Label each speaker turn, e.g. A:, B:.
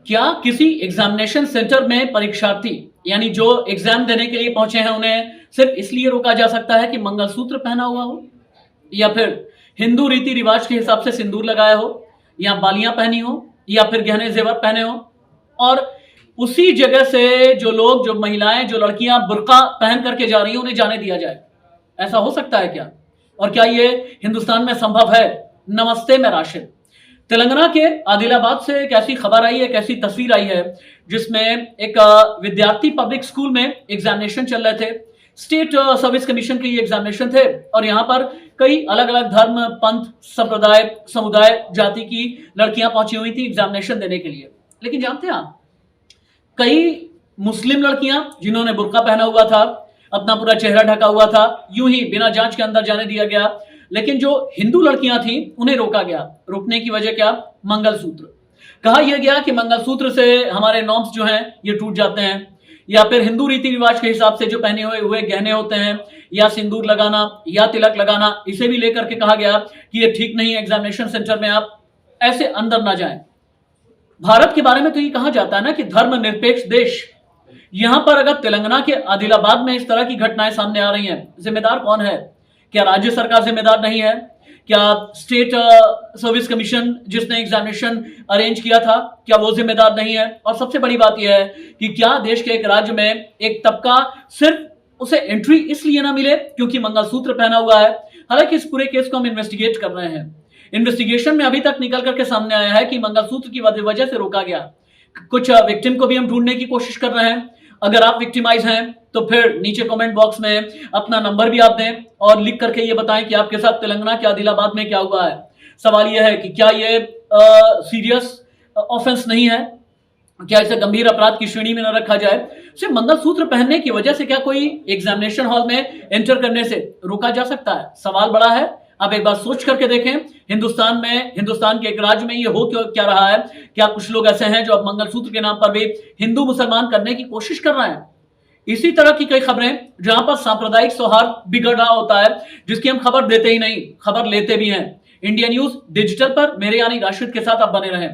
A: क्या किसी examination centre में परीक्षार्थी यानी जो एग्जाम देने के लिए पहुंचे हैं उन्हें सिर्फ इसलिए रोका जा सकता है कि मंगलसूत्र पहना हुआ हो, या फिर हिंदू रीति रिवाज के हिसाब से सिंदूर लगाया हो, या बालियां पहनी हो, या फिर गहने जेवर पहने हो? और उसी जगह से जो लोग, जो महिलाएं, जो लड़कियां बुर्का पहन करके जा रही हैं उन्हें जाने दिया जाए? ऐसा हो सकता है क्या? और क्या ये हिंदुस्तान में संभव है? नमस्ते, मैं राशिद। तेलंगाना के आदिलाबाद से एक ऐसी खबर आई है, एक ऐसी तस्वीर आई है जिसमें एक विद्यार्थी पब्लिक स्कूल में एग्जामिनेशन चल रहे थे। स्टेट सर्विस कमीशन के ये एग्जामिनेशन थे और यहाँ पर कई अलग अलग धर्म, पंथ, संप्रदाय, समुदाय, जाति की लड़कियां पहुंची हुई थी एग्जामिनेशन देने के लिए। लेकिन जानते हैं आप, कई मुस्लिम लड़कियां जिन्होंने बुर्का पहना हुआ था, अपना पूरा चेहरा ढका हुआ था, यूं ही बिना जांच के अंदर जाने दिया गया। लेकिन जो हिंदू लड़कियां थी उन्हें रोका गया। रोकने की वजह क्या? मंगलसूत्र। कहा यह गया कि मंगलसूत्र से हमारे नॉर्म्स जो हैं ये टूट जाते हैं, या फिर हिंदू रीति रिवाज के हिसाब से जो पहने हुए गहने होते हैं, या सिंदूर लगाना या तिलक लगाना, इसे भी लेकर के कहा गया कि ये ठीक नहीं है, एग्जामिनेशन सेंटर में आप ऐसे अंदर ना जाएं। भारत के बारे में तो ये कहा जाता है ना कि धर्मनिरपेक्ष देश। यहां पर अगर तेलंगाना के आदिलाबाद में इस तरह की घटनाएं सामने आ रही हैं, जिम्मेदार कौन है? क्या राज्य सरकार जिम्मेदार नहीं है? क्या स्टेट सर्विस कमीशन जिसने एग्जामिनेशन अरेंज किया था, क्या वो जिम्मेदार नहीं है? और सबसे बड़ी बात यह है कि क्या देश के एक राज्य में एक तबका सिर्फ उसे एंट्री इसलिए ना मिले क्योंकि मंगलसूत्र पहना हुआ है? हालांकि इस पूरे केस को हम इन्वेस्टिगेट कर रहे हैं। इन्वेस्टिगेशन में अभी तक निकल करके सामने आया है कि मंगलसूत्र की वजह से रोका गया। कुछ विक्टिम को भी हम ढूंढने की कोशिश कर रहे हैं। अगर आप विक्टिमाइज हैं तो फिर नीचे कमेंट बॉक्स में अपना नंबर भी आप दें और लिख करके ये बताएं कि आपके साथ तेलंगाना के आदिलाबाद में क्या हुआ है। सवाल यह है कि क्या ये सीरियस ऑफेंस नहीं है? क्या इसे गंभीर अपराध की श्रेणी में न रखा जाए? सिर्फ मंगलसूत्र पहनने की वजह से क्या कोई एग्जामिनेशन हॉल में एंटर करने से रोका जा सकता है? सवाल बड़ा है। आप एक बार सोच करके देखें, हिंदुस्तान के एक राज्य में ये हो क्या रहा है? क्या कुछ लोग ऐसे हैं जो अब मंगलसूत्र के नाम पर भी हिंदू मुसलमान करने की कोशिश कर रहे हैं? इसी तरह की कई खबरें जहां पर सांप्रदायिक सौहार्द बिगड़ रहा होता है, जिसकी हम खबर देते ही नहीं, खबर लेते भी हैं। इंडिया न्यूज डिजिटल पर मेरे यानी राशिद के साथ आप बने रहें।